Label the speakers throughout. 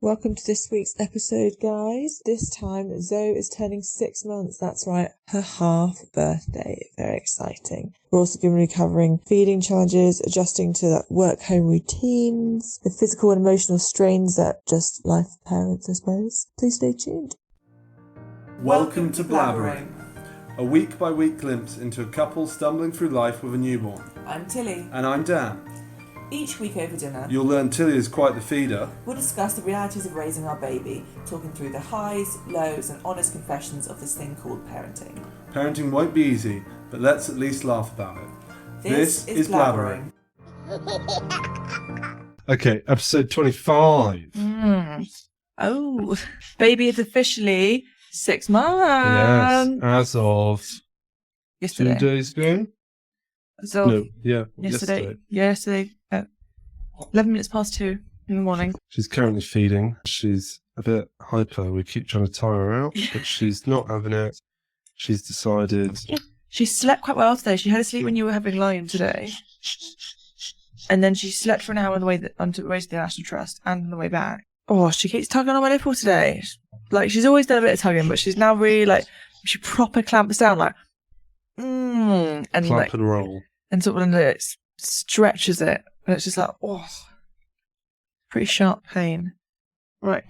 Speaker 1: Welcome to this week's episode, guys. This time, Zoe is turning 6 months. That's right, her half birthday. Very exciting. We're also going to be covering feeding challenges, adjusting to work-home routines, the physical and emotional strains that just life of parents, I suppose. Please stay tuned.
Speaker 2: Welcome to Blabbering, a week-by-week glimpse into a couple stumbling through life with a newborn.
Speaker 3: I'm Tilly.
Speaker 2: And I'm Dan.
Speaker 3: Each week over dinner,
Speaker 2: You'll learn Tilly is quite the feeder.
Speaker 3: we'll discuss the realities of raising our baby, talking through the highs, lows and honest confessions of this thing called parenting.
Speaker 2: Parenting won't be easy, but let's at least laugh about it. This is Blabbering. Okay, episode 25.
Speaker 3: Oh, baby is officially 6 months.
Speaker 2: Yes, as of
Speaker 3: Yesterday.
Speaker 2: 2 days ago?
Speaker 3: So,
Speaker 2: No, yeah,
Speaker 3: Yesterday at 11 minutes past 2 in the morning.
Speaker 2: She's currently feeding. She's a bit hyper. We keep trying to tire her out, but she's not having it. She's decided.
Speaker 3: She slept quite well today. She had a sleep when you were having Lion today. And then she slept for an hour on the way to the National Trust and on the way back. Oh, she keeps tugging on my nipple today. Like, she's always done a bit of tugging, but she's now really, like, she proper clamps down, like, and
Speaker 2: Clamp
Speaker 3: like,
Speaker 2: and roll.
Speaker 3: and sort of like, stretches it. And it's just like, oh, pretty sharp pain. Right,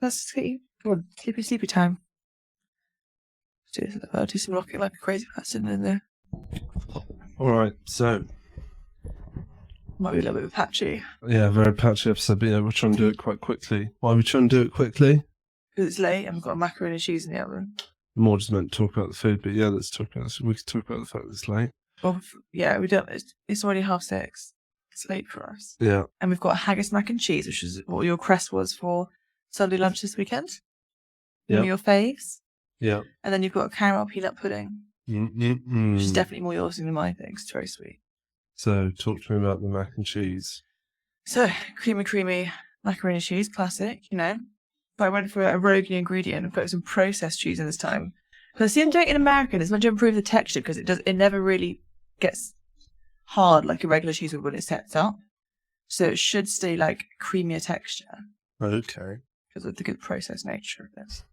Speaker 3: let's get you, come on, sleepy time. Do some rocking like a crazy person in there.
Speaker 2: Alright, so.
Speaker 3: Might be a little bit patchy.
Speaker 2: Yeah, very patchy episode, but yeah, we're trying to do it quite quickly. Why are we trying to do it quickly?
Speaker 3: Because it's late and we've got a macaroni and cheese in the oven.
Speaker 2: More just meant to talk about the food, but yeah, let's talk about this. We can talk about the fact that it's late.
Speaker 3: Well, yeah, we don't. It's already 6:30. It's late for us.
Speaker 2: Yeah.
Speaker 3: And we've got haggis mac and cheese, which is what your crest was for Sunday lunch this weekend.
Speaker 2: Yeah.
Speaker 3: One of your faves.
Speaker 2: Yeah.
Speaker 3: And then you've got caramel peanut pudding, which is definitely more yours than mine. It's very sweet.
Speaker 2: So, talk to me about the mac and cheese.
Speaker 3: So, creamy macaroni and cheese, classic, you know. But I went for a rogue new ingredient and put some processed cheese in this time. Because I see them doing it in American. It's meant to improve the texture because it never really gets hard like a regular cheese would when it sets up. So it should stay like creamier texture.
Speaker 2: Okay.
Speaker 3: Because of the good processed nature of this.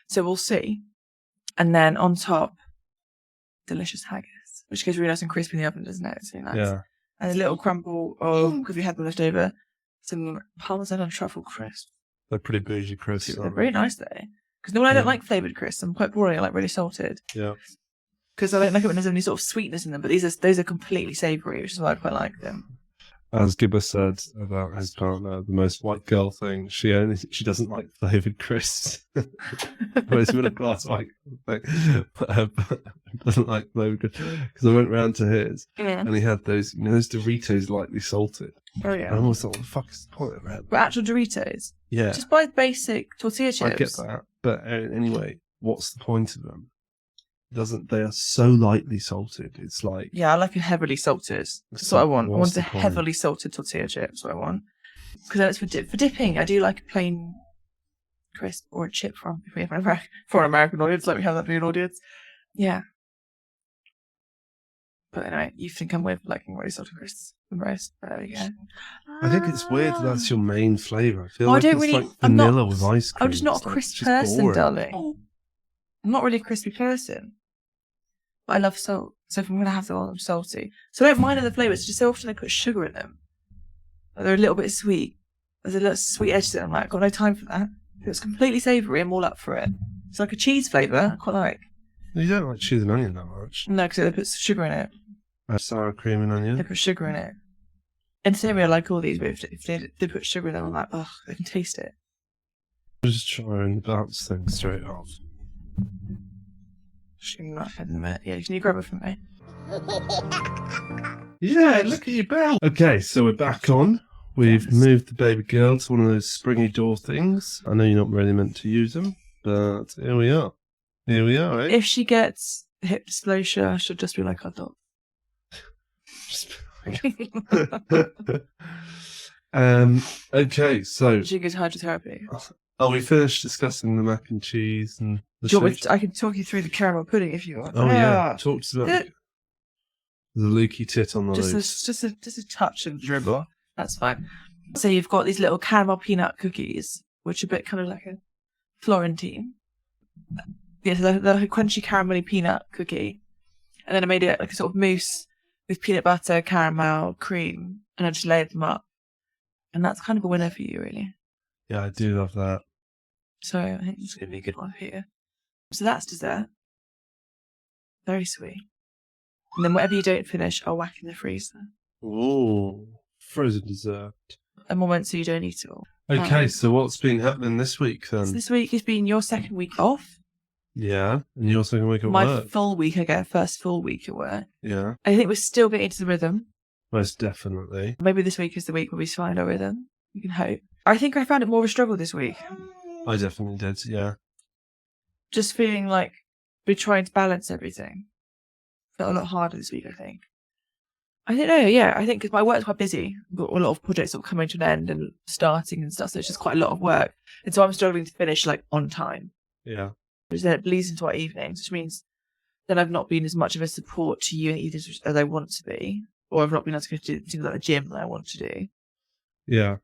Speaker 3: So we'll see. And then on top, delicious haggis, which goes really nice and crispy in the oven, doesn't it? It's really nice.
Speaker 2: Yeah.
Speaker 3: And a little crumble of, because we had them left over, some parmesan and truffle crisp.
Speaker 2: They're pretty bougie crisps.
Speaker 3: They're very nice though. Because normally I don't like flavoured crisps. I'm quite boring. I like really salted.
Speaker 2: Yeah.
Speaker 3: Because I don't like it when there's any sort of sweetness in them. But those are completely savoury, which is why I quite like them.
Speaker 2: As Gibber said about his partner, the most white girl thing, she doesn't like flavoured crisps. Most middle class white thing, doesn't like flavoured crisps. Because I went round to his, and he had those Doritos lightly salted.
Speaker 3: Oh yeah.
Speaker 2: And I almost thought, what the fuck is the point of that?
Speaker 3: But actual Doritos?
Speaker 2: Yeah.
Speaker 3: Just buy basic tortilla chips.
Speaker 2: I get that. But anyway, what's the point of them? They are so lightly salted. It's like...
Speaker 3: Yeah, I like it heavily salted. That's what I want. I want a
Speaker 2: point? Heavily
Speaker 3: salted tortilla chip. That's what I want. Because then it's for dipping. I do like a plain crisp or a chip for an American audience. Like we have that being an audience. Yeah. But anyway, you think I'm weird for liking really salted crisps the most. There we go.
Speaker 2: I think it's weird that's your main flavour. I feel like
Speaker 3: I don't
Speaker 2: it's
Speaker 3: really,
Speaker 2: like vanilla with ice cream.
Speaker 3: I'm just not a crisp person, darling. I'm not really a crispy person. But I love salt. So if I'm going to have them, I'm salty. So I don't mind other flavours. Just so often they put sugar in them. They're a little bit sweet. There's a little sweet edge to it. I'm like, I've got no time for that. If it's completely savoury, I'm all up for it. It's like a cheese flavour. I quite like.
Speaker 2: You don't like cheese and onion that much.
Speaker 3: No, because they put sugar in it.
Speaker 2: Sour cream and onion?
Speaker 3: They put sugar in it. In theory, I like all these, but if they put sugar in them, I'm like, ugh, I can taste it.
Speaker 2: Just try and bounce things straight off.
Speaker 3: I'm not having a minute. Yeah, can you grab it from me?
Speaker 2: Yeah, look at your bell. Okay, so we're back on. We've moved the baby girl to one of those springy door things. I know you're not really meant to use them, but here we are. Here we are, eh?
Speaker 3: If she gets hip dysplasia, she'll just be like our dog.
Speaker 2: Okay, so...
Speaker 3: She gets hydrotherapy.
Speaker 2: Oh, we finished discussing the mac and cheese and the
Speaker 3: Do you want me I can talk you through the caramel pudding if you want.
Speaker 2: Oh, yeah. Talk to us about the leaky tit on the loose.
Speaker 3: Just a touch of dribble. That's fine. So you've got these little caramel peanut cookies, which are a bit kind of like a Florentine. Yeah, so they're like a crunchy caramelly peanut cookie. And then I made it like a sort of mousse with peanut butter, caramel, cream, and I just layered them up. And that's kind of a winner for you, really.
Speaker 2: Yeah, I do love that.
Speaker 3: So I think it's going to be a good one for you. So that's dessert. Very sweet. And then whatever you don't finish, I'll whack in the freezer.
Speaker 2: Ooh, frozen dessert.
Speaker 3: A moment so you don't eat it all.
Speaker 2: Okay, so what's been happening this week then?
Speaker 3: So this week has been your second week off.
Speaker 2: Yeah, and your second week at
Speaker 3: My
Speaker 2: work.
Speaker 3: full week, I get first full week at work.
Speaker 2: Yeah,
Speaker 3: I think we're still getting into the rhythm.
Speaker 2: most definitely.
Speaker 3: Maybe this week is the week where we find our rhythm. We can hope. I think I found it more of a struggle this week.
Speaker 2: I definitely did, yeah.
Speaker 3: Just feeling like we're trying to balance everything. Felt a lot harder this week, I think. I don't know, yeah. I think because my work's quite busy. I've got a lot of projects sort of coming to an end and starting and stuff, so it's just quite a lot of work. And so I'm struggling to finish like on time.
Speaker 2: Yeah.
Speaker 3: Which then it bleeds into our evenings, which means then I've not been as much of a support to you in evenings as I want to be. Or I've not been able to go to things like the gym that I want to do.
Speaker 2: Yeah.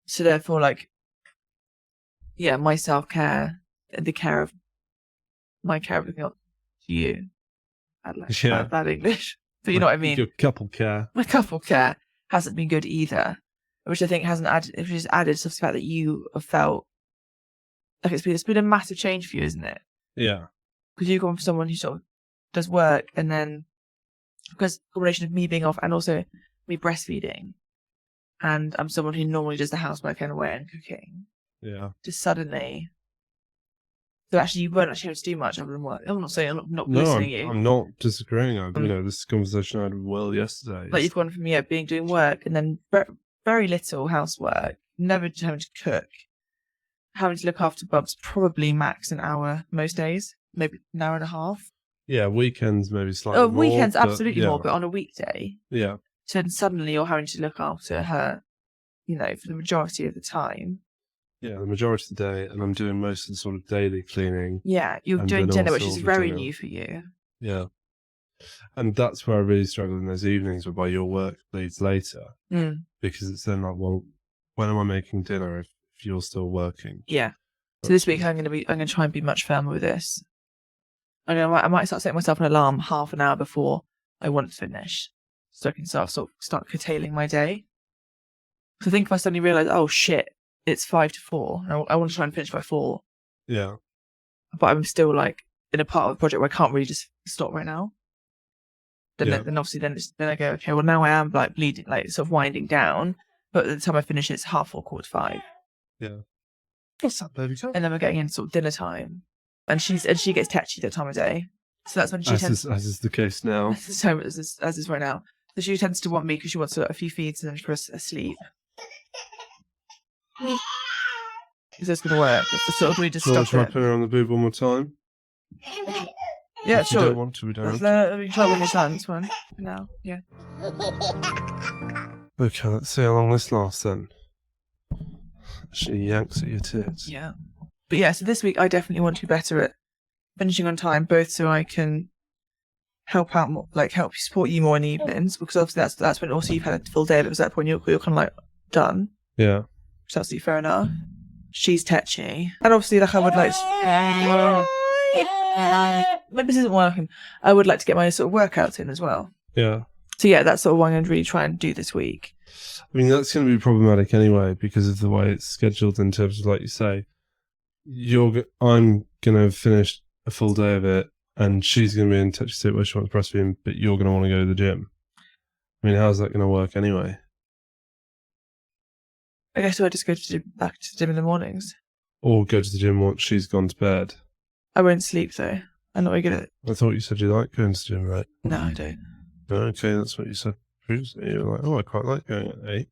Speaker 3: So therefore, like, yeah, my self-care and the care of looking up to you. Bad, like, bad English. But you know what I mean?
Speaker 2: Your couple care.
Speaker 3: My couple care hasn't been good either. Which I think hasn't added, which has added to the fact that you have felt like it's been a massive change for you, isn't it?
Speaker 2: Yeah.
Speaker 3: Because you've gone from someone who sort of does work and then, because a combination of me being off and also me breastfeeding, and I'm someone who normally does the housework anyway and cooking.
Speaker 2: Yeah.
Speaker 3: Just suddenly, so actually you weren't actually able to do much other than work. I'm not saying I'm not listening to you.
Speaker 2: I'm not disagreeing. This conversation I had with Will yesterday.
Speaker 3: Like you've gone from doing work and then very little housework, never having to cook, having to look after Bubs probably max an hour most days, maybe an hour and a half.
Speaker 2: Yeah, weekends maybe slightly more.
Speaker 3: Weekends absolutely more, but on a weekday.
Speaker 2: Yeah.
Speaker 3: So then suddenly you're having to look after her, for the majority of the time.
Speaker 2: Yeah, the majority of the day, and I'm doing most of the sort of daily cleaning.
Speaker 3: Yeah, you're doing dinner, which is very new for you.
Speaker 2: Yeah. And that's where I really struggle in those evenings whereby your work bleeds later. Because it's then like, well, when am I making dinner if you're still working?
Speaker 3: Yeah. So this week I'm going to try and be much firmer with this. I might start setting myself an alarm half an hour before I want to finish, so I can start curtailing my day. So I think if I suddenly realise, oh shit, it's 5 to 4, and I want to try and finish by 4.
Speaker 2: Yeah.
Speaker 3: But I'm still like in a part of the project where I can't really just stop right now. Then obviously then I go, okay, well now I am like bleeding, like sort of winding down. But at the time I finish, it's 4:30, 4:45.
Speaker 2: Yeah. What's up, baby?
Speaker 3: And then we're getting into sort of dinner time. And she gets tetchy that time of day. So that's when she tends... As is
Speaker 2: the case now.
Speaker 3: As is right now. So she tends to want me because she wants a few feeds and then for us asleep. Is this going to work? It's the sort of we just stop it.
Speaker 2: Try putting her on the boob one more time?
Speaker 3: Yeah,
Speaker 2: if
Speaker 3: sure.
Speaker 2: You don't want to, we don't.
Speaker 3: We can try one more time, this one. For now, yeah.
Speaker 2: Okay, let's see how long this lasts then. She yanks at your tits.
Speaker 3: Yeah. But yeah, so this week I definitely want to be better at finishing on time, both so I can help out more, like help support you more in the evenings, because obviously that's when also you've had a full day, but at that point you're kind of like done.
Speaker 2: Yeah.
Speaker 3: Which is absolutely fair enough. She's tetchy. And obviously like I would like maybe this isn't working. I would like to get my sort of workouts in as well.
Speaker 2: Yeah. So
Speaker 3: yeah, that's sort of what I'm going to really try and do this week.
Speaker 2: I mean, that's going to be problematic anyway because of the way it's scheduled in terms of, like you say, I'm going to finish a full day of it and she's going to be in touch state where she wants breastfeeding, but you're going to want to go to the gym. I mean, how's that going to work anyway?
Speaker 3: I guess I just go back to the gym in the mornings.
Speaker 2: Or go to the gym once she's gone to bed.
Speaker 3: I won't sleep though. I'm not very good at it.
Speaker 2: I thought you said you like going to the gym, right?
Speaker 3: No, I don't.
Speaker 2: Okay, that's what you said previously. You were like, oh, I quite like going at 8.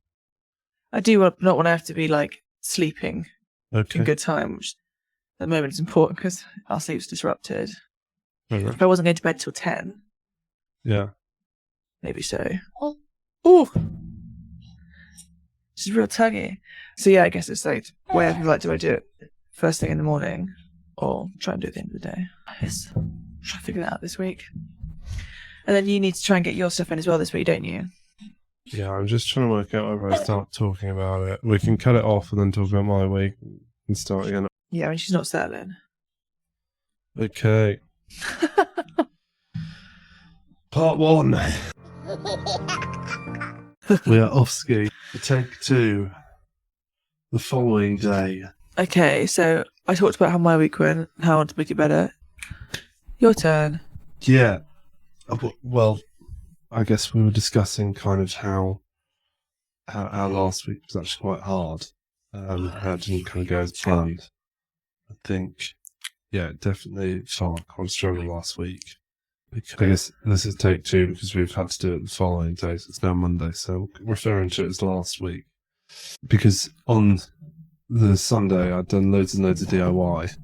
Speaker 3: I do not want to have to be like sleeping in good time, which at the moment is important because our sleep's disrupted. If I wasn't going to bed till 10.
Speaker 2: Yeah.
Speaker 3: Maybe so. Oh! This is real tuggy. So yeah, I guess it's like, where do I do it first thing in the morning or try and do it at the end of the day? Yes. Try to figure that out this week. And then you need to try and get your stuff in as well this week, don't you?
Speaker 2: Yeah, I'm just trying to work out whether I start talking about it. We can cut it off and then talk about my week and start again.
Speaker 3: Yeah, I mean, she's not settling.
Speaker 2: Okay. Part 1. We are off ski. Take 2. The following day.
Speaker 3: Okay, so I talked about how my week went, how I want to make it better. Your turn.
Speaker 2: Yeah. Well, I guess we were discussing kind of how our last week was actually quite hard. How it didn't kind of go as planned. I think, yeah, definitely felt quite a struggle last week. I guess this is take 2 because we've had to do it the following day, so it's now Monday, so I'm referring to it as last week. Because on the Sunday, I'd done loads and loads of DIY.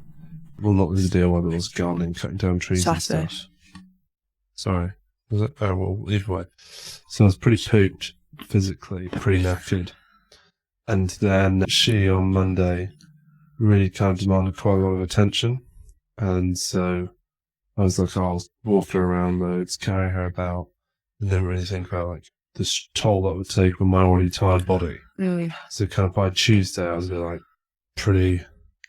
Speaker 2: Well, not loads of DIY, but it was gardening, cutting down trees
Speaker 3: Saturday.
Speaker 2: and stuff. Sorry. Was it? Oh, well, either way. So I was pretty pooped, physically, pretty knackered. And then she, on Monday, really kind of demanded quite a lot of attention. And so I was like, I'll walk her around loads, carry her about, and didn't really think about like the toll that would take on my already tired body. So kind of by Tuesday, I was like pretty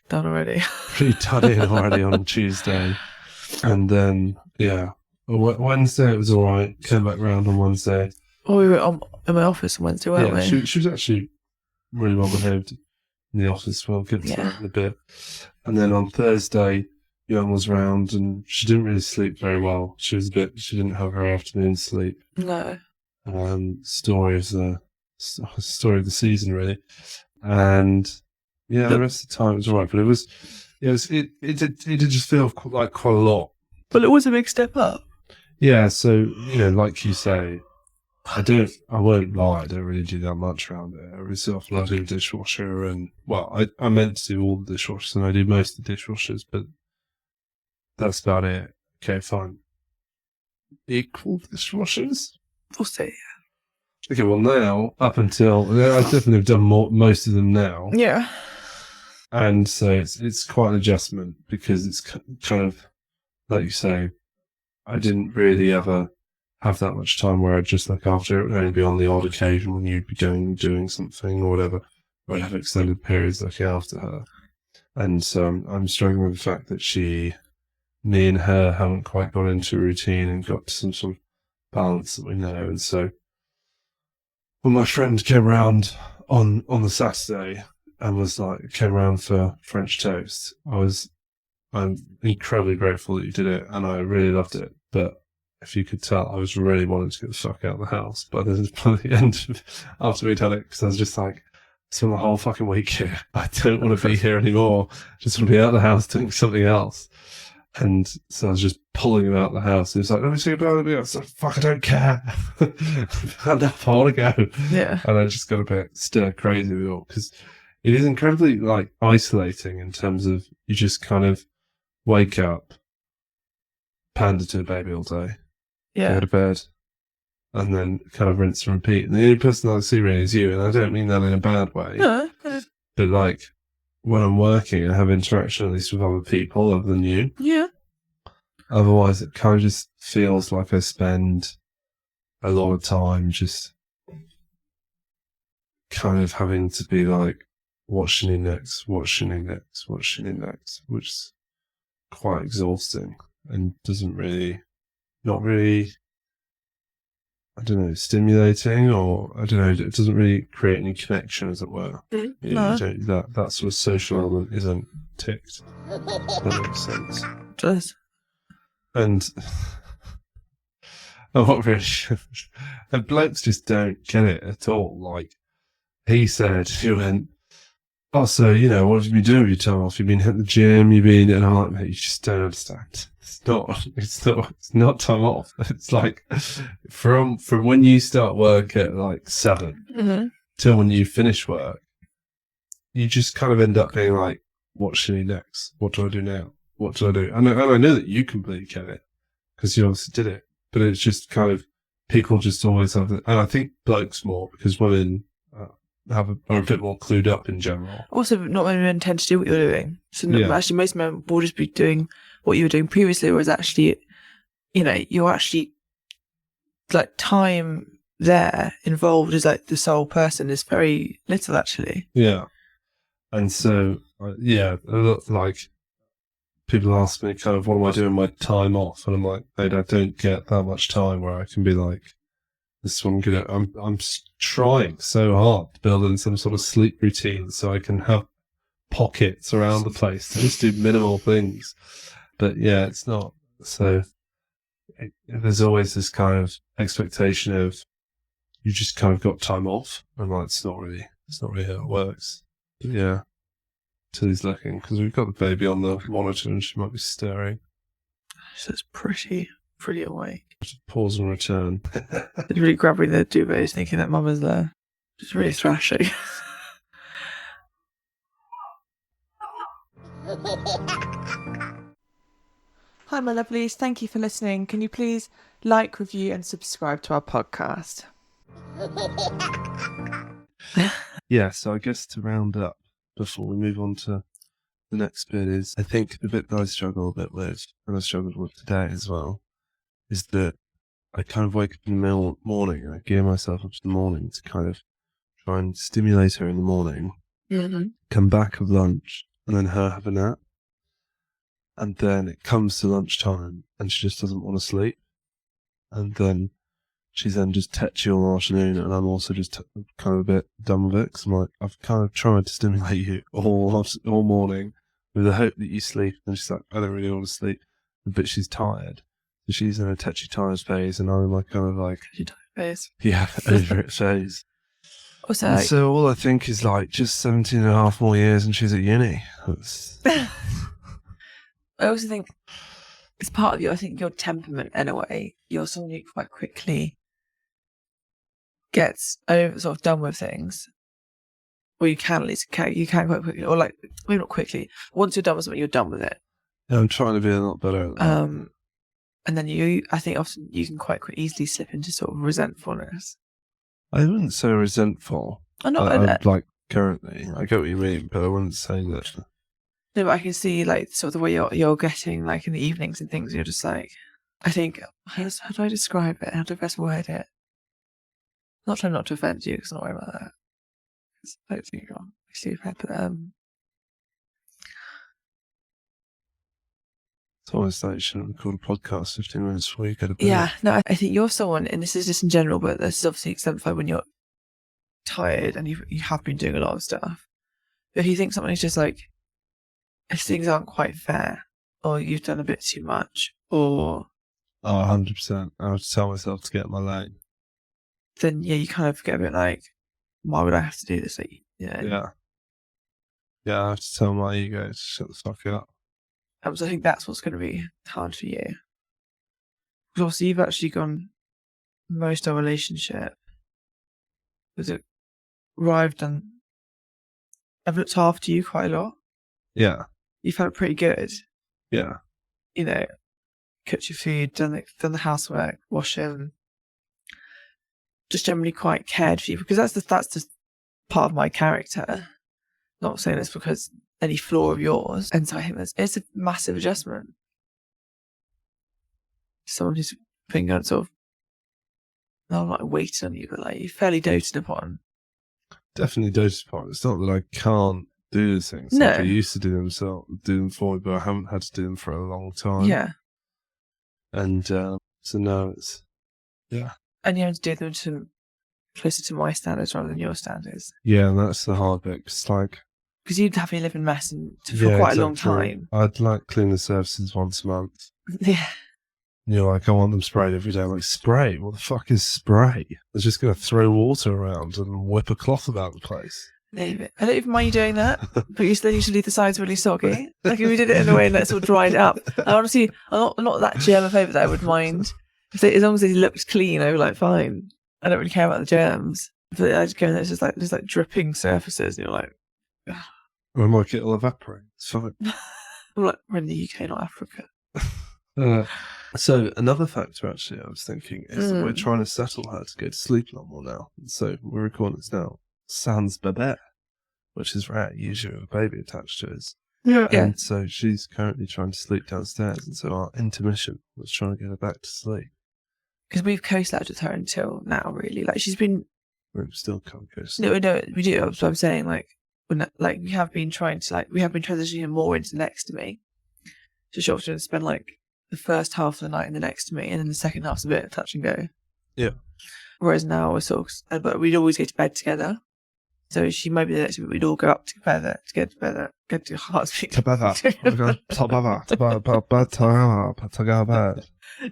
Speaker 3: Done already.
Speaker 2: pretty done already on Tuesday. And then, yeah, Wednesday it was all right. Came back round on Wednesday.
Speaker 3: Oh, we were in my office on Wednesday, weren't we?
Speaker 2: She was actually really well behaved in the office. Well, get to that in a bit. And then on Thursday, Young was round and she didn't really sleep very well. She didn't have her afternoon sleep.
Speaker 3: No.
Speaker 2: Story of the season, really. And yeah, the rest of the time it was all right, but it did just feel like quite a lot.
Speaker 3: But it was a big step up.
Speaker 2: Yeah, so, like you say, I won't lie, I don't really do that much around it. I was sort of like doing dishwasher and, well, I meant to do all the dishwashers and I do most of the dishwashers, but that's about it. Okay, fine. Equal dishwashers?
Speaker 3: We'll see.
Speaker 2: Okay, well now, up until, I definitely have done most of them now.
Speaker 3: Yeah.
Speaker 2: And so it's quite an adjustment because it's kind of, like you say, I didn't really ever have that much time where I'd just look after her. It would only be on the odd occasion when you'd be going and doing something or whatever, or I'd have extended periods looking after her. And so I'm struggling with the fact that me and her haven't quite got into a routine and got to some sort of balance that we know. And so when my friend came around on the Saturday and came around for French toast, I'm incredibly grateful that you did it, and I really loved it. But if you could tell, I was really wanting to get the fuck out of the house. But by the end, after we'd done it, because I was just like, I spent the whole fucking week here. I don't want to be here anymore. I just want to be out of the house doing something else. And so I was just pulling him out of the house. He was like, let me see about it. I was like, fuck, I don't care. I want to go.
Speaker 3: Yeah.
Speaker 2: And I just got a bit stir crazy with it all, because it is incredibly isolating in terms of you just kind of wake up, pander to a baby all day, go to bed, and then kind of rinse and repeat. And the only person I see really is you, and I don't mean that in a bad way.
Speaker 3: No.
Speaker 2: But when I'm working, I have interaction at least with other people other than you.
Speaker 3: Yeah.
Speaker 2: Otherwise, it kind of just feels like I spend a lot of time just kind of having to be like, what should he next, which is quite exhausting and not really, I don't know, stimulating, or I don't know, it doesn't really create any connection, as it were.
Speaker 3: No.
Speaker 2: That sort of social element isn't ticked. That makes sense.
Speaker 3: It does.
Speaker 2: And what really, and blokes just don't get it at all. He went, oh, so, what have you been doing with your time off? You've been hitting the gym, and I'm like, mate, you just don't understand. It's not time off. It's like, from when you start work at 7 till when you finish work, you just kind of end up being like, what should I do next? What do I do now? What do I do? And I know that you completely get it, because you obviously did it, but it's just kind of, people just always have it. And I think blokes more, because women are a bit more clued up in general. Also,
Speaker 3: not many men tend to do what you're doing. So actually, most men will just be doing what you were doing previously, whereas actually, you're actually time there involved as like the sole person is very little, actually.
Speaker 2: Yeah. And so, a lot, like, people ask me kind of, what am I doing my time off? And I'm like, I don't get that much time where I can be like, this is what I'm good at. I'm trying so hard to build in some sort of sleep routine so I can have pockets around the place to just do minimal things. But yeah, it's not. So there's always this kind of expectation of you just kind of got time off, and like it's not really how it works. But yeah, Tilly's looking because we've got the baby on the monitor and she might be stirring.
Speaker 3: She's pretty awake.
Speaker 2: Just pause and return.
Speaker 3: It's really grabbing the duvets, thinking that Mama's there. Just really thrashing. Hi, my lovelies. Thank you for listening. Can you please like, review, and subscribe to our podcast?
Speaker 2: Yeah, so I guess to round up before we move on to the next bit is, I think the bit that I struggle a bit with, and I struggled with today as well, is that I kind of wake up in the morning and I gear myself up to the morning to kind of try and stimulate her in the morning, come back of lunch, and then her have a nap. And then it comes to lunchtime and she just doesn't want to sleep. And then she's then just tetchy all afternoon, and I'm also just kind of a bit done with it because I'm like, I've kind of tried to stimulate you all morning with the hope that you sleep. And she's like, I don't really want to sleep, but she's tired. So she's in a tetchy tired phase, and I'm like, kind of like,
Speaker 3: Tetchy tired phase.
Speaker 2: Yeah, over it phase.
Speaker 3: Also,
Speaker 2: so all I think is like just 17 and a half more years and she's at uni.
Speaker 3: I also think it's part of your temperament in a way. You're someone who quite quickly gets over, sort of done with things. Or you can at least, you can quite quickly, or like, maybe not quickly. Once you're done with something, you're done with it.
Speaker 2: Yeah, I'm trying to be a lot better at that.
Speaker 3: And then I think often you can quite easily slip into sort of resentfulness.
Speaker 2: I wouldn't say resentful.
Speaker 3: I'm not
Speaker 2: like currently. I get what you mean, but I wouldn't say that.
Speaker 3: No, but I can see like sort of the way you're getting like in the evenings and things. You're just like, I think, how do I describe it? How do I best word it? I'm not trying not to offend you, because I'm not worried about that. I don't think you're wrong. I see but
Speaker 2: it's almost like you shouldn't record a podcast 15 minutes before you go to bed.
Speaker 3: yeah, no, I think you're someone, and this is just in general, but this is obviously exemplified when you're tired and you have been doing a lot of stuff. But if you think something is just like, if things aren't quite fair, or you've done a bit too much, or
Speaker 2: 100%. I have to tell myself to get in my lane.
Speaker 3: Then yeah, you kind of get a bit like, why would I have to do this? Like,
Speaker 2: Yeah, I have to tell my ego to shut the fuck up.
Speaker 3: So I think that's what's going to be hard for you. Because obviously you've actually gone most of our relationship. Was it arrived and I've looked after you quite a lot.
Speaker 2: Yeah.
Speaker 3: You felt pretty good.
Speaker 2: Yeah.
Speaker 3: You know, cooked your food, done the housework, washing. Just generally quite cared for you, because that's just part of my character. Not saying this because any flaw of yours. And so I think it's a massive adjustment. Someone who's been on sort of, not like waiting on you, but like you're fairly doted upon.
Speaker 2: Definitely doted upon. It's not that I can't do these things.
Speaker 3: No.
Speaker 2: Like I used to do them for me, but I haven't had to do them for a long time.
Speaker 3: Yeah.
Speaker 2: And so now it's, yeah.
Speaker 3: And you have to do them closer to my standards rather than your standards.
Speaker 2: Yeah, and that's the hard bit.
Speaker 3: Because you'd have me live in mess for quite a long time.
Speaker 2: I'd like clean the surfaces once a month.
Speaker 3: Yeah.
Speaker 2: And you're like, I want them sprayed every day. I'm like, spray? What the fuck is spray? They're just going to throw water around and whip a cloth about the place.
Speaker 3: Leave it. I don't even mind you doing that, but you still usually leave the sides really soggy. Like if we did it in a way that's all dried up. And honestly, I'm not that germophobic that I would mind. As long as they looked clean, I was like, fine. I don't really care about the germs. But I just go in there, it's just like dripping surfaces, and you're like, ugh.
Speaker 2: When my kit will evaporate, it's fine.
Speaker 3: I'm like, we're in the UK, not Africa.
Speaker 2: So another factor, actually, I was thinking, is that we're trying to settle her to go to sleep a lot more now. So we're recording this now. Sans bébé, which is rare, usually with a baby attached to us.
Speaker 3: Yeah.
Speaker 2: And so she's currently trying to sleep downstairs, and so our intermission was trying to get her back to sleep.
Speaker 3: because we've co-slept with her until now, really. Like, she's been...
Speaker 2: We're still co-coast.
Speaker 3: No, we do. That's what I'm saying. Like, we have been trying to, we have been transitioning her more into next to me. So she'll often spend, the first half of the night in the next to me, and then the second half's a bit of touch and go.
Speaker 2: Yeah.
Speaker 3: Whereas now we're but we'd always go to bed together. So she might be the next week, we'd all go up together to get to heart speak.
Speaker 2: Together. Together. To bed.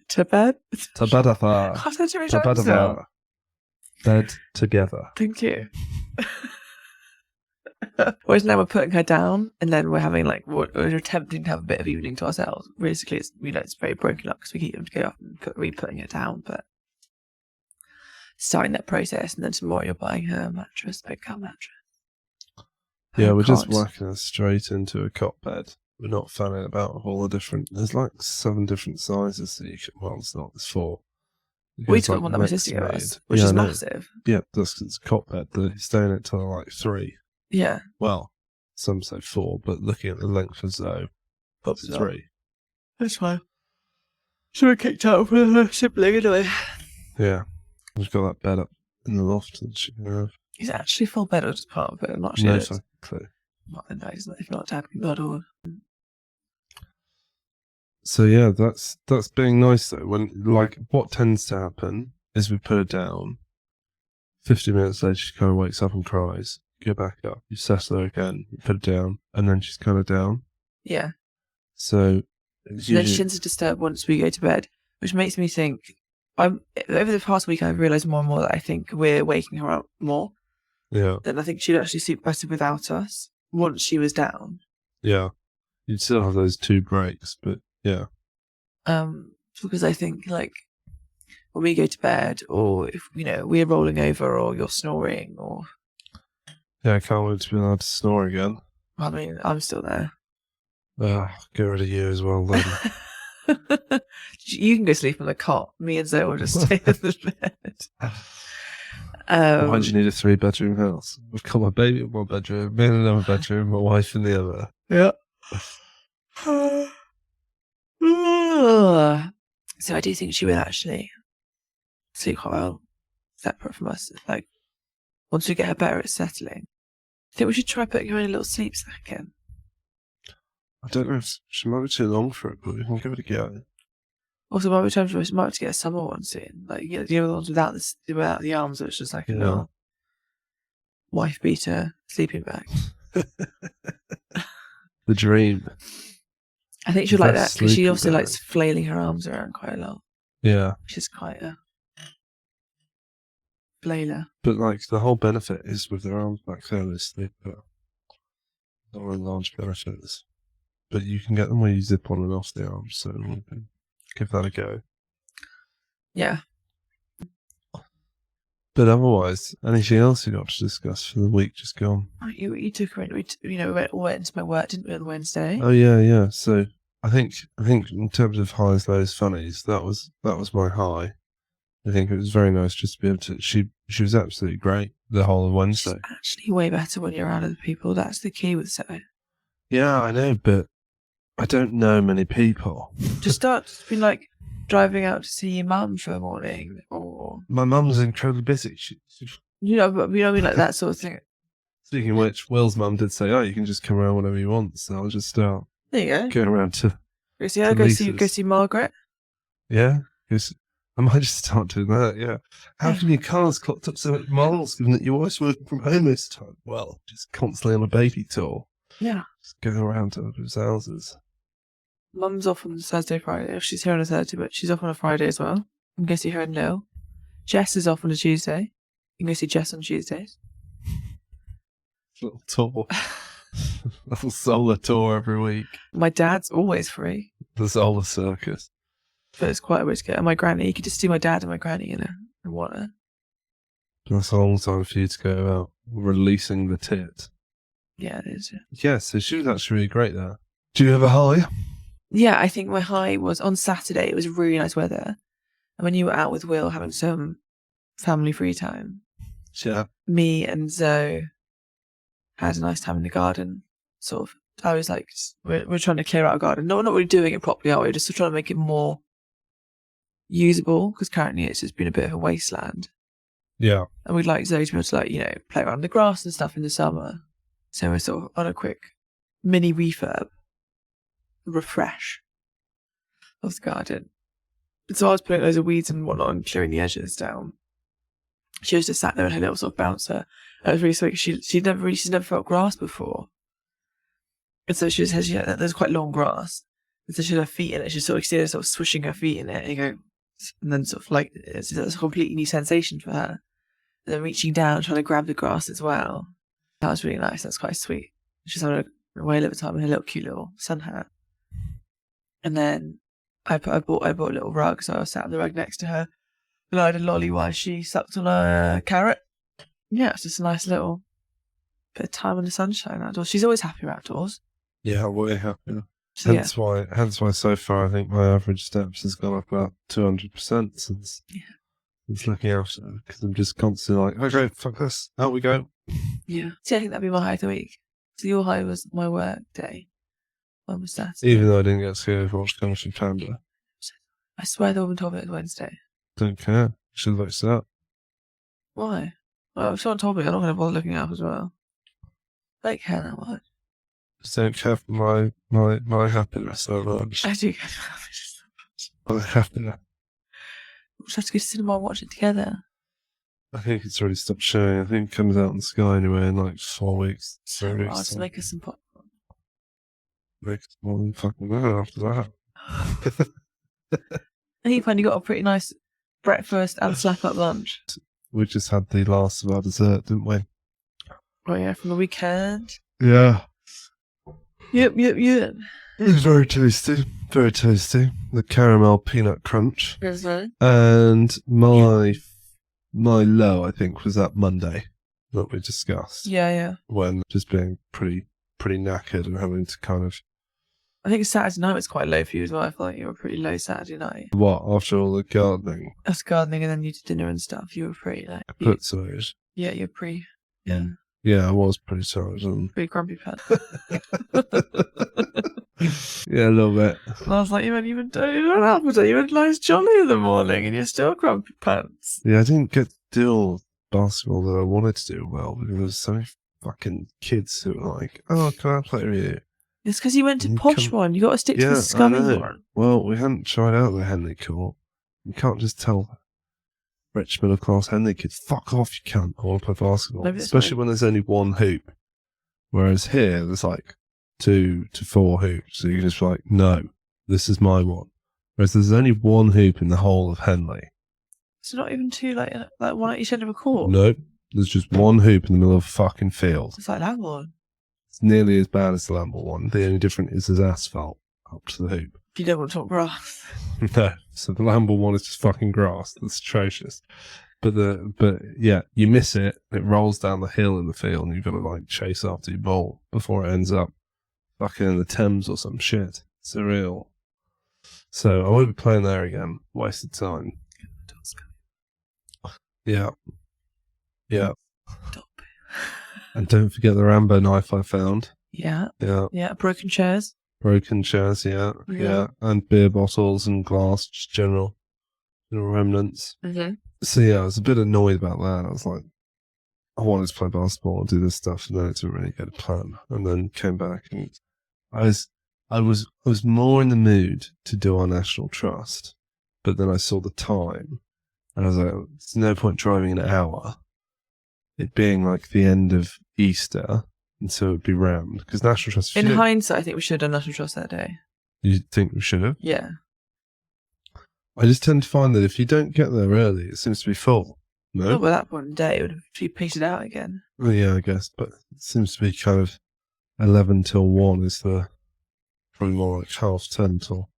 Speaker 3: To bed?
Speaker 2: Together.
Speaker 3: I've said too many times now.
Speaker 2: Bed together.
Speaker 3: Thank you. Whereas now we're putting her down, and then we're having we're attempting to have a bit of evening to ourselves. Basically, it's very broken up because we keep them to go up and re-putting it down, but starting that process, and then tomorrow you're buying her a mattress, big cat mattress.
Speaker 2: Yeah, we're just whacking her straight into a cot bed. We're not fanning about all the different. There's 7 different sizes that you can. Well, it's not. There's 4.
Speaker 3: We took one that my sister gave us, which is massive.
Speaker 2: Yeah, that's it's a cot bed. They're staying at till 3.
Speaker 3: Yeah.
Speaker 2: Well, some say 4, but looking at the length of Zoe, it's 3.
Speaker 3: That's fine. She was kicked out for her sibling anyway.
Speaker 2: Yeah. We've got that bed up in the loft that she can have.
Speaker 3: Is it actually full bed or just part of it? I'm not sure.
Speaker 2: No fucking clue.
Speaker 3: If not, Dad can not all.
Speaker 2: So yeah, that's being nice though. When what tends to happen is we put her down. 50 minutes later, she kind of wakes up and cries. Go back up. You settle her again. You put her down, and then she's kind of down.
Speaker 3: Yeah.
Speaker 2: So
Speaker 3: then she tends to disturb once we go to bed, which makes me think. Over the past week, I've realised more and more that I think we're waking her up more.
Speaker 2: Yeah.
Speaker 3: Then I think she'd actually sleep better without us once she was down.
Speaker 2: Yeah. You'd still have those 2 breaks, but yeah.
Speaker 3: Because I think when we go to bed, or if we're rolling over, or you're snoring, or
Speaker 2: yeah, I can't wait to be allowed to snore again.
Speaker 3: I mean, I'm still there.
Speaker 2: Get rid of you as well then.
Speaker 3: You can go sleep on the cot. Me and Zoe will just stay in the bed.
Speaker 2: Why do you need a 3-bedroom house? We've got my baby in one bedroom, me in another bedroom, my wife in the other.
Speaker 3: Yeah. So I do think she will actually sleep quite well, separate from us. Once we get her better at settling, I think we should try putting her in a little sleep snack in.
Speaker 2: I don't know if she might be too long for it, but we can give it a go.
Speaker 3: Also, might be time for us to get a summer one soon. The other ones without the arms, it's just a little wife beater sleeping bag.
Speaker 2: The dream.
Speaker 3: I think she'll like that because she also likes flailing her arms around quite a lot.
Speaker 2: Yeah.
Speaker 3: She's quite a flailer.
Speaker 2: But the whole benefit is with their arms back there, they sleep better. Not a large benefits. But you can get them where you zip on and off the arms, so we can give that a go.
Speaker 3: Yeah.
Speaker 2: But otherwise, anything else you got to discuss for the week just gone?
Speaker 3: You took her in, we went into my work, didn't we, on Wednesday?
Speaker 2: Oh yeah. So I think in terms of highs, lows, funnies, that was my high. I think it was very nice just to be able to. She was absolutely great the whole of Wednesday.
Speaker 3: She's actually way better when you're around other people. That's the key with Zoe.
Speaker 2: Yeah, I know, but I don't know many people.
Speaker 3: Just start being driving out to see your mum for a morning, or
Speaker 2: my mum's incredibly busy. She
Speaker 3: but that sort of thing.
Speaker 2: Speaking of which, Will's mum did say, "Oh, you can just come around whenever you want." So I'll just start.
Speaker 3: There you go.
Speaker 2: Going around to.
Speaker 3: Go see Margaret.
Speaker 2: Yeah, I might just start doing that. Yeah. How come your car's clocked up so much miles, given that your wife's working from home this time? Well, just constantly on a baby tour.
Speaker 3: Yeah.
Speaker 2: Just go around to other houses.
Speaker 3: Mum's off on Thursday, Friday. She's here on a Thursday, but she's off on a Friday as well. You can go see her and Lil. Jess is off on a Tuesday. You can go see Jess on Tuesdays.
Speaker 2: Little tour. Little solar tour every week.
Speaker 3: My dad's always free.
Speaker 2: The solar circus.
Speaker 3: But it's quite a way to get. And my granny, you could just see my dad and my granny in water.
Speaker 2: That's a long time for you to go out releasing the tit.
Speaker 3: Yeah, it is.
Speaker 2: Yeah, so she was actually really great there. Do you have a high?
Speaker 3: Yeah, I think my high was on Saturday. It was really nice weather. And when you were out with Will having some family free time,
Speaker 2: yeah,
Speaker 3: me and Zoe had a nice time in the garden. Sort of, I was like, we're trying to clear out a garden. No, we're not really doing it properly, are we? We're just trying to make it more usable, because currently it's just been a bit of a wasteland.
Speaker 2: Yeah.
Speaker 3: And we'd like Zoe to be able to, like, you know, play around the grass and stuff in the summer. So we're sort of on a quick mini refresh of the garden. So I was putting loads of weeds and whatnot and clearing the edges down. She was just sat there in her little sort of bouncer. And it was really sweet. She's never felt grass before. And so there's quite long grass. And so she had her feet in it. She sort of see her sort of swishing her feet in it. And you go, and then sort of like, it's a completely new sensation for her. And then reaching down, trying to grab the grass as well. That was really nice. That's quite sweet. She's having a whale of a time in her little cute little sun hat. And then I bought a little rug, so I sat on the rug next to her. And I had a lolly while she sucked on a carrot. Yeah, it's just a nice little bit of time in the sunshine outdoors. She's always happier outdoors.
Speaker 2: Yeah, we're happy.
Speaker 3: So,
Speaker 2: hence why so far I think my average steps has gone up about 200% since looking after her, because I'm just constantly like, okay, fuck this, out we go.
Speaker 3: Yeah. See, I think that'd be my high of the week. So your high was my work day. When was that?
Speaker 2: Even though I didn't get to go watch Kung Fu Panda.
Speaker 3: I swear the woman told me it was Wednesday.
Speaker 2: Don't care. Should have looked it up.
Speaker 3: Why? Well, if someone told me, I'm not going to bother looking it up as well. I don't care that much.
Speaker 2: Just don't care for my happiness so much.
Speaker 3: I do care for happiness.
Speaker 2: My happiness.
Speaker 3: We'll just have to go to the cinema and watch it together.
Speaker 2: I think it's already stopped showing. I think it comes out in the sky anyway in like 4 weeks.
Speaker 3: So I'll just make us some popcorn.
Speaker 2: Make us more than fucking that after that.
Speaker 3: I think you finally got a pretty nice breakfast and slap up lunch.
Speaker 2: We just had the last of our dessert, didn't we?
Speaker 3: Oh yeah, from the weekend.
Speaker 2: Yeah.
Speaker 3: Yep.
Speaker 2: It was very tasty. Very tasty. The caramel peanut crunch. And my low, I think, was that Monday that we discussed.
Speaker 3: Yeah.
Speaker 2: When just being pretty knackered and having to kind of...
Speaker 3: I think Saturday night was quite low for you as well. I felt like you were pretty low Saturday night.
Speaker 2: What, after all the gardening?
Speaker 3: Us gardening and then you did dinner and stuff. You were pretty like...
Speaker 2: Yeah,
Speaker 3: you're pretty...
Speaker 2: Yeah, I was pretty tired.
Speaker 3: Pretty grumpy pants.
Speaker 2: Yeah, a little bit.
Speaker 3: And I was like, you went up today. You went nice jolly in the morning and you're still grumpy pants.
Speaker 2: Yeah, I didn't get to do all basketball that I wanted to do well because there was so many fucking kids who were like, oh, can I play with you?
Speaker 3: It's because you went to posh one. You got to stick to the scummy one.
Speaker 2: Well, we hadn't tried out the Henley court. You can't just tell rich middle class Henley kids, fuck off, you can't. I want to play basketball. Especially when there's only one hoop. Whereas here, there's like 2 to 4 hoops. So you can just be like, no, this is my one. Whereas there's only one hoop in the whole of Henley.
Speaker 3: So not even two, like one at each end of a court?
Speaker 2: Nope. There's just one hoop in the middle of a fucking field.
Speaker 3: It's like that one.
Speaker 2: It's nearly as bad as the Lamble one. The only difference is there's asphalt up to the hoop.
Speaker 3: You don't want to talk grass.
Speaker 2: No. So the Lamble one is just fucking grass. That's atrocious. But yeah, you miss it. It rolls down the hill in the field, and you've got to like chase after your ball before it ends up fucking in the Thames or some shit. Surreal. So I won't be playing there again. Wasted time. Yeah. And don't forget the Rambo knife I found.
Speaker 3: Yeah.
Speaker 2: Yeah.
Speaker 3: Broken chairs.
Speaker 2: Yeah. And beer bottles and glass, just general remnants.
Speaker 3: Mm-hmm.
Speaker 2: So yeah, I was a bit annoyed about that. I was like, I wanted to play basketball and do this stuff, and then it didn't really get a plan. And then came back, and I was more in the mood to do our National Trust, but then I saw the time, and I was like, there's no point driving an hour. It being like the end of Easter, and so it would be rammed because National Trust.
Speaker 3: In hindsight, I think we should have done National Trust that day.
Speaker 2: You think we should have?
Speaker 3: Yeah.
Speaker 2: I just tend to find that if you don't get there early, it seems to be full. No?
Speaker 3: Not by that point in the day, it would have petered out again.
Speaker 2: Well, yeah, I guess, but it seems to be kind of 11 till 1 is the, probably more like 10:30 till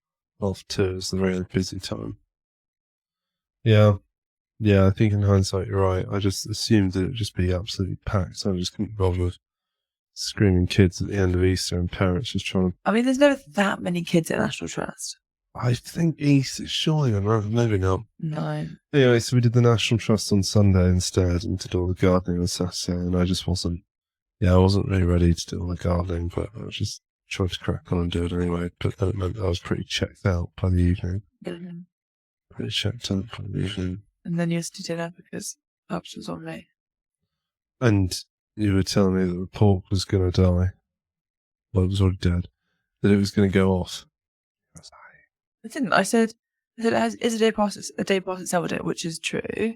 Speaker 2: 2 is the really busy time. Yeah, I think in hindsight you're right. I just assumed that it would just be absolutely packed, so I just couldn't bother with screaming kids at the end of Easter and parents just trying to...
Speaker 3: I mean, there's never that many kids at National Trust.
Speaker 2: I think Easter, surely I'm moving up.
Speaker 3: No.
Speaker 2: Anyway, so we did the National Trust on Sunday instead and did all the gardening on Saturday, and I just wasn't really ready to do all the gardening, but I was just trying to crack on and do it anyway, but then it meant I was pretty checked out by the evening.
Speaker 3: Mm-hmm.
Speaker 2: We checked on television.
Speaker 3: And then yesterday dinner because Babs was on me.
Speaker 2: And you were telling me that the pork was going to die. Well, it was already dead. That it was going to go off.
Speaker 3: I didn't. I said is a day past itself a day, which is true.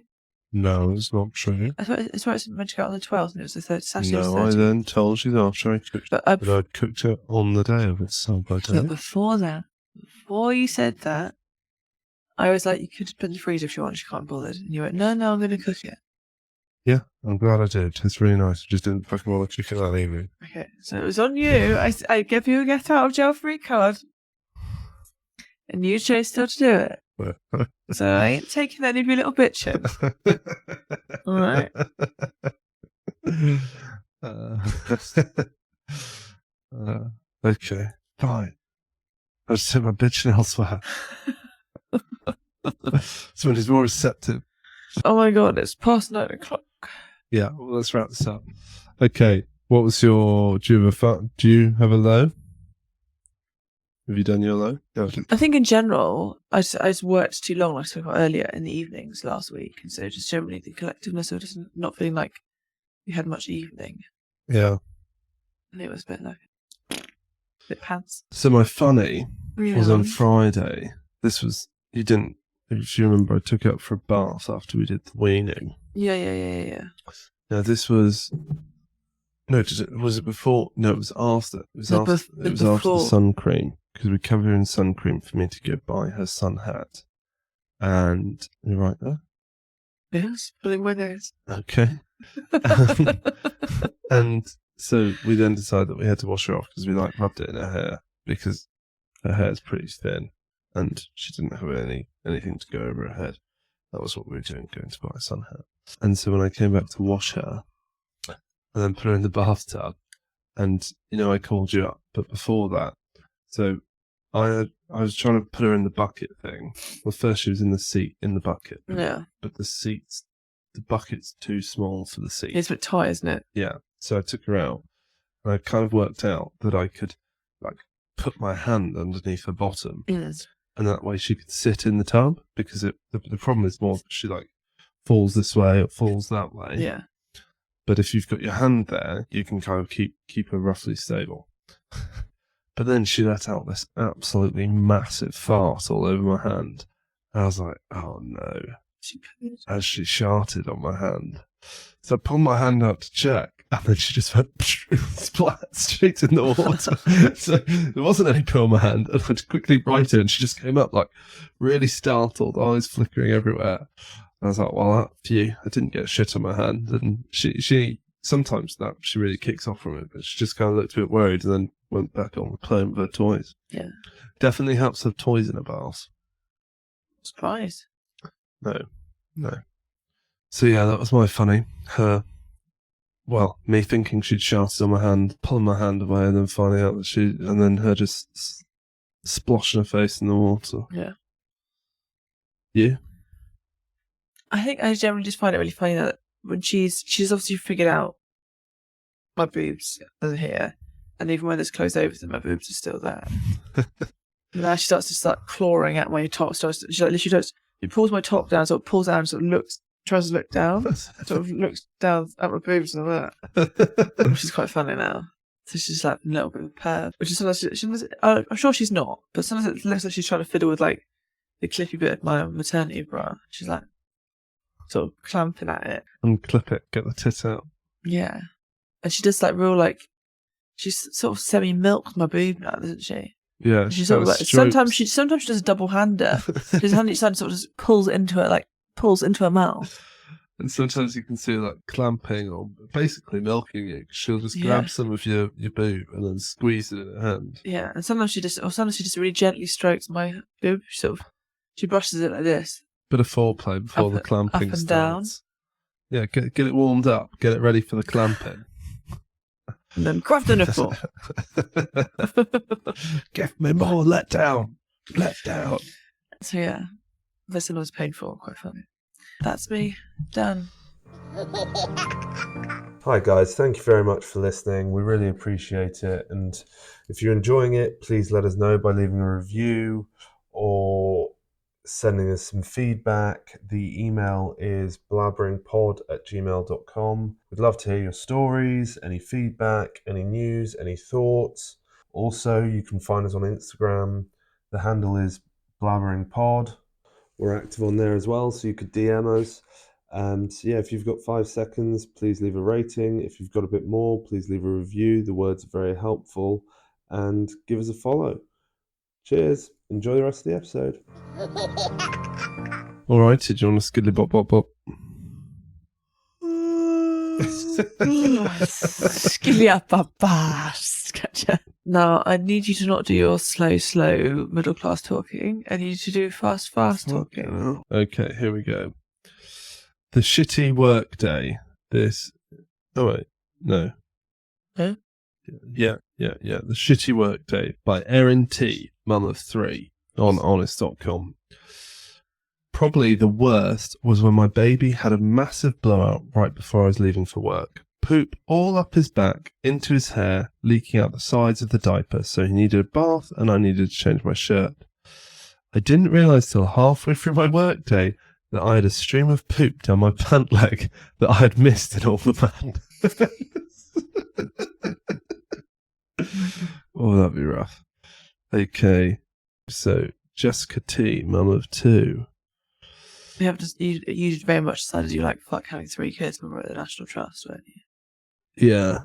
Speaker 2: No, it's not true.
Speaker 3: I thought it's meant to go out on the 12th, and it was the third Saturday.
Speaker 2: No, I then told you that after I cooked it, but I'd cooked it on the day of it, so by day.
Speaker 3: But before you said that, I was like, you could put it in the freezer if you want. She can't be bothered. And you went, no, I'm going to cook it.
Speaker 2: Yeah, I'm glad I did. It's really nice. I just didn't fucking want to cook it that evening.
Speaker 3: Okay, so it was on you. I gave you a get out of jail free card, and you chose still to do it. So I ain't taking any of your little bitching. All right.
Speaker 2: Okay, fine. I'll just take my bitching elsewhere. Somebody's more receptive.
Speaker 3: Oh my god, it's past 9 o'clock.
Speaker 2: Yeah, well, let's wrap this up. Okay, what was do you have a low? Have you done your low? No,
Speaker 3: I think in general, I just worked too long, like I spoke about earlier, in the evenings last week. And so just generally the collectiveness of just not feeling like we had much evening.
Speaker 2: Yeah.
Speaker 3: And it was a bit pants.
Speaker 2: So my funny was on Friday. This was, if you remember, I took it up for a bath after we did the weaning.
Speaker 3: Yeah.
Speaker 2: Now this was, was it before? No, it was after. It was after the sun cream. Because we covered her in sun cream for me to go buy her sun hat. And you're right there?
Speaker 3: Yes, pulling my nose.
Speaker 2: Okay. And so we then decided that we had to wash her off because we rubbed it in her hair because her hair is pretty thin and she didn't have anything to go over her head. That was what we were doing, going to buy a sun hat. And so when I came back to wash her and then put her in the bathtub, and I called you up, but before that, so I was trying to put her in the bucket thing. Well, first she was in the seat in the bucket.
Speaker 3: Yeah.
Speaker 2: But the bucket's too small for the seat.
Speaker 3: It's a bit tight, isn't it?
Speaker 2: Yeah. So I took her out, and I kind of worked out that I could put my hand underneath her bottom,
Speaker 3: yes,
Speaker 2: and that way she could sit in the tub, because the problem is more that she falls this way or falls that way.
Speaker 3: Yeah.
Speaker 2: But if you've got your hand there, you can kind of keep her roughly stable. But then she let out this absolutely massive fart all over my hand. And I was like, oh no. As she sharted on my hand. So I pulled my hand out to check, and then she just went splat straight in the water. So there wasn't any poo on my hand, and I went to quickly right her, and she just came up really startled, eyes flickering everywhere. And I was like, well, phew, I didn't get shit on my hand. And she sometimes she really kicks off from it, but she just kind of looked a bit worried and then went back on playing with her toys.
Speaker 3: Yeah.
Speaker 2: Definitely helps have toys in a bath.
Speaker 3: Surprise.
Speaker 2: No. So yeah, that was my funny. Me thinking she'd sharted on my hand, pulling my hand away, and then finding out that and then her just sploshing her face in the water.
Speaker 3: Yeah.
Speaker 2: You?
Speaker 3: I think I generally just find it really funny that when she's obviously figured out my boobs are here, and even when there's clothes over them, my boobs are still there. Now she starts to start clawing at my top. She pulls my top down, sort of pulls down, sort of tries to look down, sort of looks down at my boobs and all that, which is quite funny now. So she's a little bit of a perv, which is sometimes I'm sure she's not, but sometimes it looks like she's trying to fiddle with the clippy bit of my maternity bra. She's sort of clamping at it.
Speaker 2: Unclip it, get the tit out.
Speaker 3: Yeah. And she does she's sort of semi-milked my boob now, doesn't she?
Speaker 2: Yeah.
Speaker 3: She sort of sometimes she does a double-hander. She sort of just pulls into her mouth.
Speaker 2: And sometimes you can see her clamping or basically milking you. She'll just grab some of your boob and then squeeze it in her hand.
Speaker 3: Yeah, and sometimes she just really gently strokes my boob. She brushes it like this.
Speaker 2: Bit of foreplay before the clamping
Speaker 3: up and
Speaker 2: starts. Down. Yeah, get it warmed up, get it ready for the clamping.
Speaker 3: And then grab the nipple.
Speaker 2: Give me more, let down.
Speaker 3: So yeah, this one was painful, quite funny. That's me, done.
Speaker 2: Hi guys, thank you very much for listening. We really appreciate it. And if you're enjoying it, please let us know by leaving a review or sending us some feedback. The email is blabberingpod@gmail.com. We'd love to hear your stories, any feedback, any news, any thoughts. Also, you can find us on Instagram. The handle is blabberingpod. We're active on there as well, so you could DM us. And yeah, if you've got 5 seconds, please leave a rating. If you've got a bit more, please leave a review. The words are very helpful. And give us a follow. Cheers. Enjoy the rest of the episode. All right, do you want to skiddly bop bop bop?
Speaker 3: No, I need you to not do your slow middle class talking. I need you to do fast talking.
Speaker 2: Okay, here we go. The shitty work day. Oh wait, no.
Speaker 3: Huh?
Speaker 2: Yeah. The Shitty Work Day by Erin T, mum of 3, on honest.com. Probably the worst was when my baby had a massive blowout right before I was leaving for work. Poop all up his back, into his hair, leaking out the sides of the diaper, so he needed a bath and I needed to change my shirt. I didn't realise till halfway through my work day that I had a stream of poop down my pant leg that I had missed in all the band. Oh, that'd be rough. Okay, so Jessica T, mum of 2.
Speaker 3: You very much decided you like fuck having 3 kids when we were at the National Trust, weren't you?
Speaker 2: Yeah.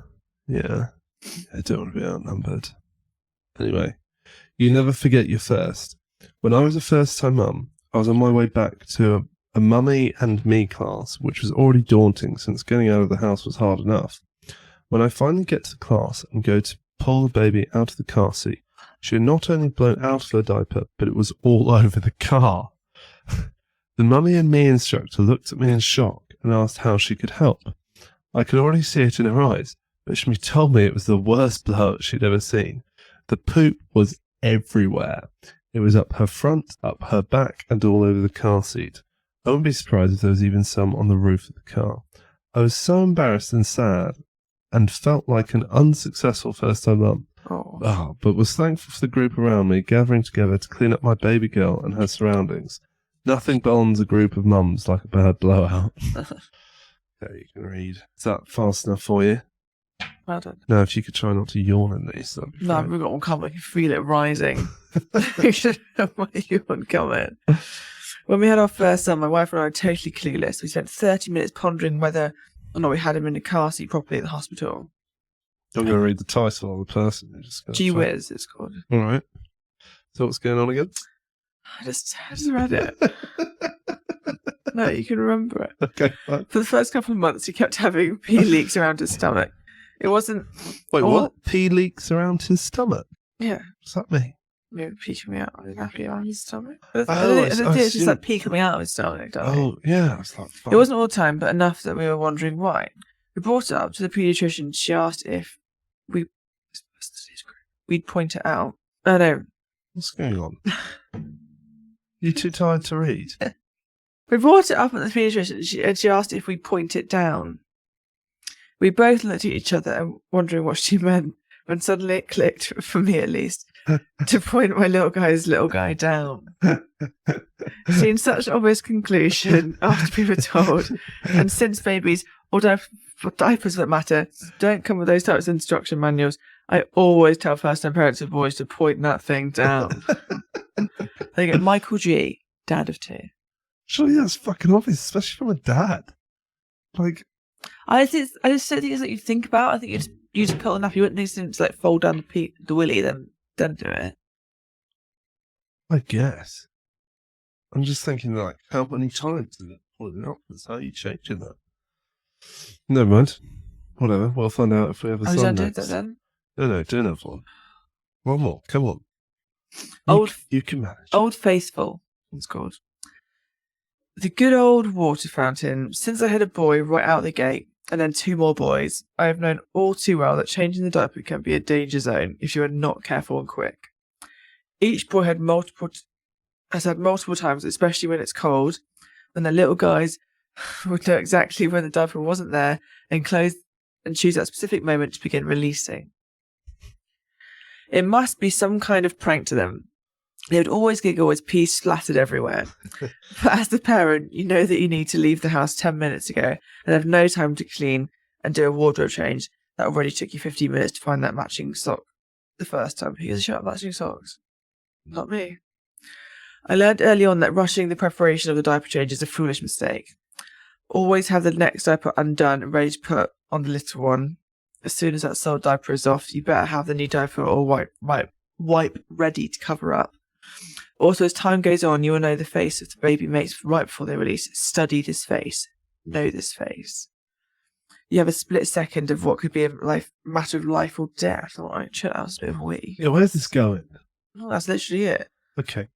Speaker 2: I don't want to be outnumbered. Anyway, you never forget your first. When I was a first-time mum, I was on my way back to a mummy and me class, which was already daunting since getting out of the house was hard enough. When I finally get to the class and go to pull the baby out of the car seat, she had not only blown out of her diaper, but it was all over the car. The mummy and me instructor looked at me in shock and asked how she could help. I could already see it in her eyes, but she told me it was the worst blowout she'd ever seen. The poop was everywhere. It was up her front, up her back, and all over the car seat. I wouldn't be surprised if there was even some on the roof of the car. I was so embarrassed and sad, and felt like an unsuccessful first-time mum. But was thankful for the group around me gathering together to clean up my baby girl and her surroundings. Nothing bonds a group of mums like a bad blowout. Okay, you can read. Is that fast enough for you?
Speaker 3: Well done.
Speaker 2: No, if you could try not to yawn in these.
Speaker 3: No, we've got one coming. I can feel it rising. You should have my yawn coming. When we had our first son, my wife and I were totally clueless. We spent 30 minutes pondering whether or not we had him in the car seat properly at the hospital.
Speaker 2: I'm going to read the title of the person.
Speaker 3: Gee whiz, it's called.
Speaker 2: All right. So what's going on again?
Speaker 3: I just read it. No, you can remember it.
Speaker 2: Okay. Fine.
Speaker 3: For the first couple of months, he kept having pee leaks around his stomach. It wasn't...
Speaker 2: Wait, what? Pee leaks around his stomach?
Speaker 3: Yeah.
Speaker 2: What's that mean?
Speaker 3: Maybe pee coming out of his nappy around his stomach.
Speaker 2: It's
Speaker 3: just like pee coming out of his stomach,
Speaker 2: yeah.
Speaker 3: It wasn't all the time, but enough that we were wondering why. We brought it up to the paediatrician. She asked if we'd point it out. Oh, no.
Speaker 2: What's going on? You too tired to read?
Speaker 3: We brought it up at the paediatrician and she asked if we point it down. We both looked at each other and wondering what she meant, when suddenly it clicked, for me at least, to point my little guy down. Seeing such obvious conclusion after we were told, and since babies, or diapers that matter, don't come with those types of instruction manuals, I always tell first-time parents of boys to point that thing down. There you go, Michael G, dad of 2.
Speaker 2: Surely that's fucking obvious, especially from a dad. Like,
Speaker 3: I just don't think it's what you think about. I think you just pull enough. You wouldn't need to like fold down the willy, then do it.
Speaker 2: I guess. I'm just thinking like, how many times did it pull it up? That's how you changing that. Never mind. Whatever. We'll find out if we have a son next.
Speaker 3: That then?
Speaker 2: No, do another one. One more. Come on. You can manage.
Speaker 3: Old Faithful, it's called. The good old water fountain. Since I had a boy right out the gate, and then 2 more boys, I have known all too well that changing the diaper can be a danger zone if you are not careful and quick. Each boy has had multiple times, especially when it's cold, when the little guys would know exactly when the diaper wasn't there and choose that specific moment to begin releasing. It must be some kind of prank to them. They would always giggle as pee splattered everywhere. But as the parent, you know that you need to leave the house 10 minutes ago and have no time to clean and do a wardrobe change. That already took you 15 minutes to find that matching sock the first time. Who gives a shit about matching socks? Not me. I learned early on that rushing the preparation of the diaper change is a foolish mistake. Always have the next diaper undone and ready to put on the little one. As soon as that soiled diaper is off, you better have the new diaper or wipe ready to cover up. Also, as time goes on, you will know the face that the baby makes right before they release. Study this face. Know this face. You have a split second of what could be a matter of life or death. Alright, chill out, it's a bit of a wee.
Speaker 2: Yeah, where's this going?
Speaker 3: Oh, that's literally it.
Speaker 2: Okay.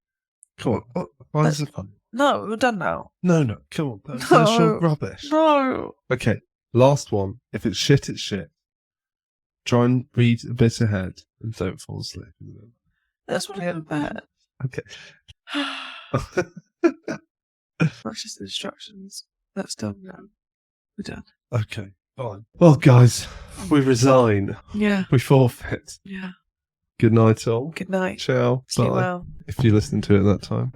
Speaker 2: Come on. Why is it fun?
Speaker 3: No, we're done now.
Speaker 2: No, come on. That's actual rubbish.
Speaker 3: No.
Speaker 2: Okay, last one. If it's shit, it's shit. Try and read a bit ahead and don't fall asleep.
Speaker 3: That's what I go to bed.
Speaker 2: Okay.
Speaker 3: That's just instructions. That's done now. We're done.
Speaker 2: Okay, fine. Well, guys, we resign.
Speaker 3: Yeah.
Speaker 2: We forfeit.
Speaker 3: Yeah.
Speaker 2: Good night, all.
Speaker 3: Good night.
Speaker 2: Ciao.
Speaker 3: Sleep
Speaker 2: Bye.
Speaker 3: well.
Speaker 2: If you listen to it at that time.